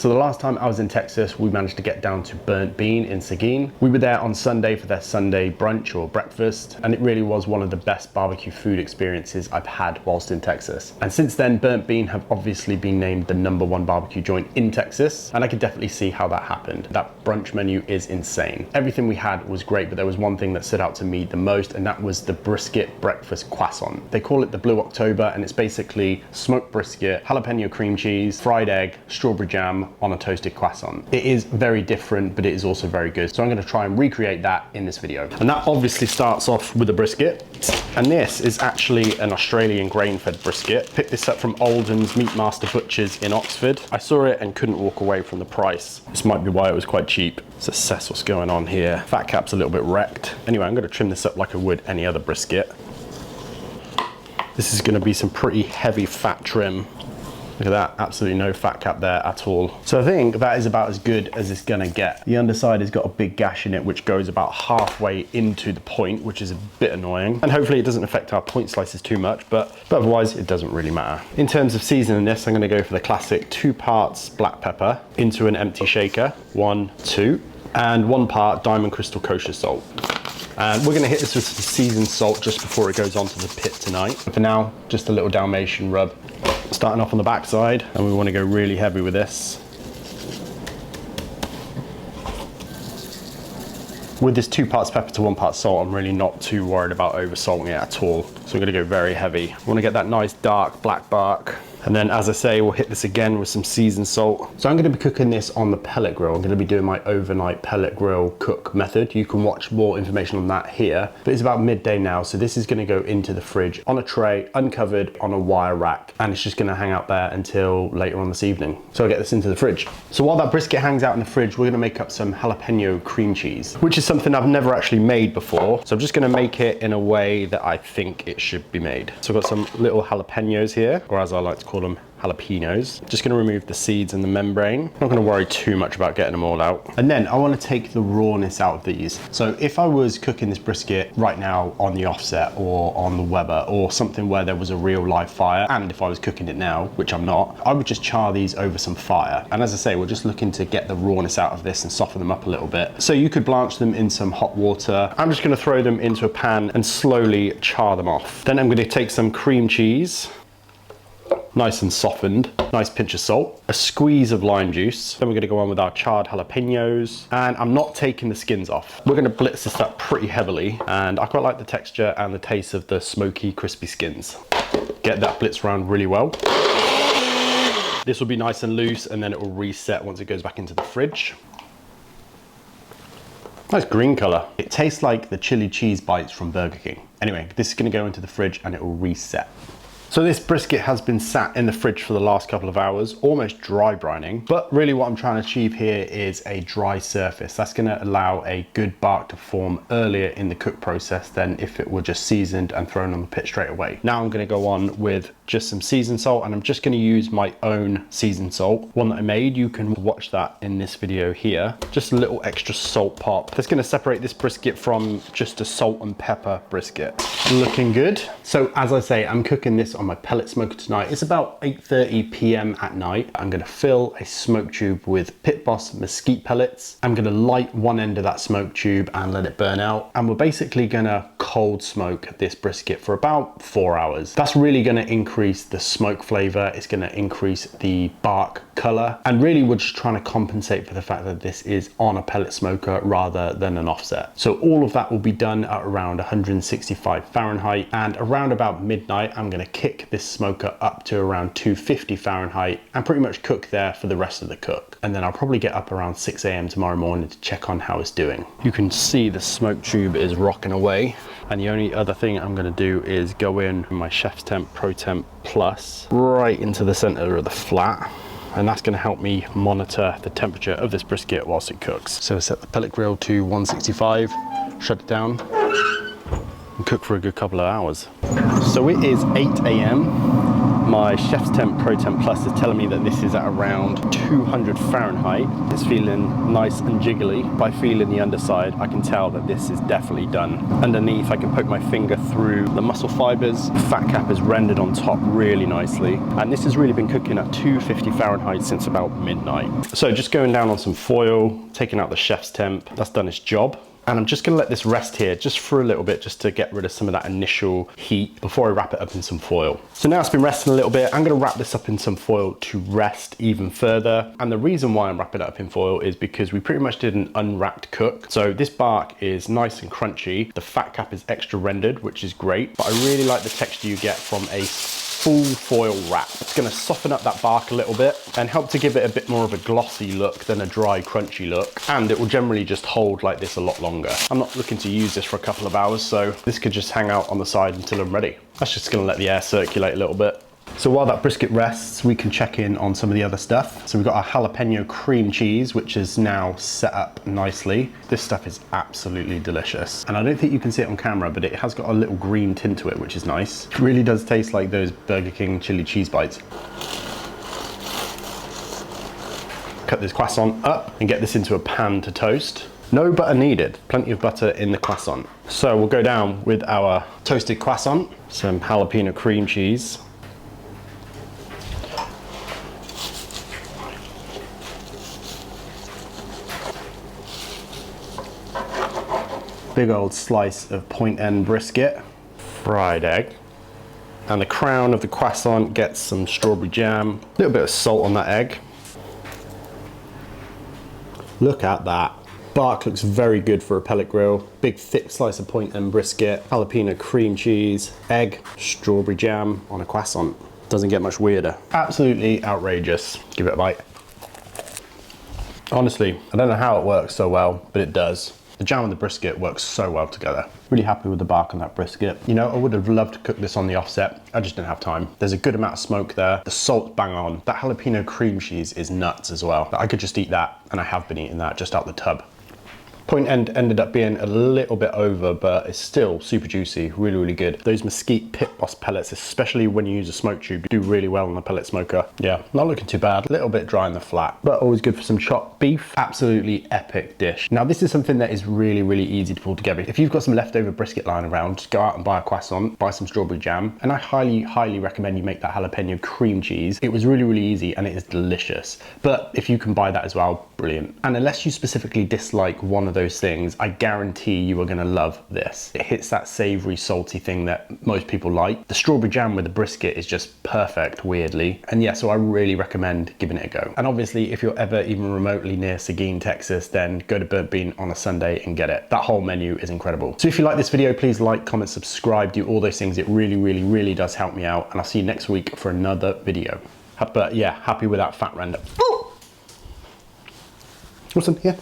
So the last time I was in Texas, we managed to get down to Burnt Bean in Seguin. We were there on Sunday for their Sunday brunch or breakfast, and it really was one of the best barbecue food experiences I've had whilst in Texas. And since then, Burnt Bean have obviously been named the #1 barbecue joint in Texas, and I could definitely see how that happened. That brunch menu is insane. Everything we had was great, but there was one thing that stood out to me the most, and that was the brisket breakfast croissant. They call it the Blue October, and it's basically smoked brisket, jalapeno cream cheese, fried egg, strawberry jam, on a toasted croissant. It is very different, but it is also very good. So I'm gonna try and recreate that in this video. And that obviously starts off with a brisket. And this is actually an Australian grain-fed brisket. Picked this up from Alden's Meat Master Butchers in Oxford. I saw it and couldn't walk away from the price. This might be why it was quite cheap. Let's assess what's going on here. Fat cap's a little bit wrecked. Anyway, I'm gonna trim this up like I would any other brisket. This is gonna be some pretty heavy fat trim. Look at that, absolutely no fat cap there at all. So I think that is about as good as it's gonna get. The underside has got a big gash in it, which goes about halfway into the point, which is a bit annoying. And hopefully it doesn't affect our point slices too much, but otherwise it doesn't really matter. In terms of seasoning this, I'm gonna go for the classic 2 parts black pepper into an empty shaker, 1, 2, and 1 part Diamond Crystal Kosher salt. And we're gonna hit this with some seasoned salt just before it goes onto the pit tonight. And for now, just a little Dalmatian rub. Starting off on the back side, and we want to go really heavy with this. With this 2 parts pepper to 1 part salt, I'm really not too worried about over salting it at all. So I'm gonna go very heavy. I wanna get that nice dark black bark. And then, as I say, we'll hit this again with some seasoned salt. So I'm gonna be cooking this on the pellet grill. I'm gonna be doing my overnight pellet grill cook method. You can watch more information on that here, but it's about midday now. So this is gonna go into the fridge on a tray, uncovered on a wire rack. And it's just gonna hang out there until later on this evening. So I'll get this into the fridge. So while that brisket hangs out in the fridge, we're gonna make up some jalapeno cream cheese, which is something I've never actually made before. So I'm just gonna make it in a way that I think it should be made. So I've got some little jalapenos here, or as I like to call them, jalapenos. Just gonna remove the seeds and the membrane. Not gonna worry too much about getting them all out. And then I wanna take the rawness out of these. So if I was cooking this brisket right now on the offset or on the Weber or something where there was a real live fire, and if I was cooking it now, which I'm not, I would just char these over some fire. And as I say, we're just looking to get the rawness out of this and soften them up a little bit. So you could blanch them in some hot water. I'm just gonna throw them into a pan and slowly char them off. Then I'm gonna take some cream cheese, nice and softened, nice pinch of salt, a squeeze of lime juice. Then we're gonna go on with our charred jalapenos, and I'm not taking the skins off. We're gonna blitz this up pretty heavily, and I quite like the texture and the taste of the smoky, crispy skins. Get that blitzed around really well. This will be nice and loose, and then it will reset once it goes back into the fridge. Nice green color. It tastes like the chili cheese bites from Burger King. Anyway, this is gonna go into the fridge and it will reset. So this brisket has been sat in the fridge for the last couple of hours, almost dry brining. But really what I'm trying to achieve here is a dry surface. That's gonna allow a good bark to form earlier in the cook process than if it were just seasoned and thrown on the pit straight away. Now I'm gonna go on with just some seasoned salt, and I'm just gonna use my own seasoned salt. One that I made, you can watch that in this video here. Just a little extra salt pop. That's gonna separate this brisket from just a salt and pepper brisket. Looking good. So as I say, I'm cooking this on my pellet smoker tonight. It's about 8:30 p.m. at night. I'm gonna fill a smoke tube with Pit Boss mesquite pellets. I'm gonna light one end of that smoke tube and let it burn out. And we're basically gonna cold smoke this brisket for about 4 hours. That's really gonna increase the smoke flavor. It's gonna increase the bark color. And really we're just trying to compensate for the fact that this is on a pellet smoker rather than an offset. So all of that will be done at around 165 Fahrenheit. And around about midnight, I'm gonna kick this smoker up to around 250 Fahrenheit and pretty much cook there for the rest of the cook. And then I'll probably get up around 6 a.m. tomorrow morning to check on how it's doing. You can see the smoke tube is rocking away. And the only other thing I'm gonna do is go in with my Chef's Temp Pro Temp Plus right into the center of the flat. And that's gonna help me monitor the temperature of this brisket whilst it cooks. So set the pellet grill to 165, shut it down, and cook for a good couple of hours. So it is 8 a.m. My Chef's Temp Pro Temp Plus is telling me that this is at around 200 Fahrenheit. It's feeling nice and jiggly. By feeling the underside, I can tell that this is definitely done. Underneath, I can poke my finger through the muscle fibers. The fat cap is rendered on top really nicely. And this has really been cooking at 250 Fahrenheit since about midnight. So just going down on some foil, taking out the Chef's Temp, that's done its job. And I'm just gonna let this rest here just for a little bit, just to get rid of some of that initial heat before I wrap it up in some foil. So now it's been resting a little bit, I'm gonna wrap this up in some foil to rest even further. And the reason why I'm wrapping it up in foil is because we pretty much did an unwrapped cook. So this bark is nice and crunchy. The fat cap is extra rendered, which is great. But I really like the texture you get from a full foil wrap. It's gonna soften up that bark a little bit and help to give it a bit more of a glossy look than a dry, crunchy look. And it will generally just hold like this a lot longer. I'm not looking to use this for a couple of hours, so this could just hang out on the side until I'm ready. That's just gonna let the air circulate a little bit. So while that brisket rests, we can check in on some of the other stuff. So we've got our jalapeno cream cheese, which is now set up nicely. This stuff is absolutely delicious. And I don't think you can see it on camera, but it has got a little green tint to it, which is nice. It really does taste like those Burger King chili cheese bites. Cut this croissant up and get this into a pan to toast. No butter needed, plenty of butter in the croissant. So we'll go down with our toasted croissant, some jalapeno cream cheese. Big old slice of point end brisket, fried egg, and the crown of the croissant gets some strawberry jam, a little bit of salt on that egg. Look at that. Bark looks very good for a pellet grill. Big thick slice of point end brisket, jalapeno cream cheese, egg, strawberry jam on a croissant. Doesn't get much weirder. Absolutely outrageous. Give it a bite. Honestly, I don't know how it works so well, but it does. The jam and the brisket works so well together. Really happy with the bark on that brisket. You know, I would have loved to cook this on the offset. I just didn't have time. There's a good amount of smoke there. The salt's bang on. That jalapeno cream cheese is nuts as well. I could just eat that, and I have been eating that just out the tub. Point end ended up being a little bit over, but it's still super juicy, really, really good. Those Mesquite Pit Boss pellets, especially when you use a smoke tube, do really well on the pellet smoker. Yeah, not looking too bad. A little bit dry in the flat, but always good for some chopped beef. Absolutely epic dish. Now, this is something that is really, really easy to pull together. If you've got some leftover brisket lying around, just go out and buy a croissant, buy some strawberry jam, and I highly, highly recommend you make that jalapeno cream cheese. It was really, really easy, and it is delicious. But if you can buy that as well, brilliant. And unless you specifically dislike one of those things, I guarantee you are gonna love this. It hits that savory, salty thing that most people like. The strawberry jam with the brisket is just perfect, weirdly. And yeah, so I really recommend giving it a go. And obviously, if you're ever even remotely near Seguin, Texas, then go to Burnt Bean on a Sunday and get it. That whole menu is incredible. So if you like this video, please like, comment, subscribe, do all those things. It really, really, really does help me out. And I'll see you next week for another video. But yeah, happy with that fat render. Awesome, yeah.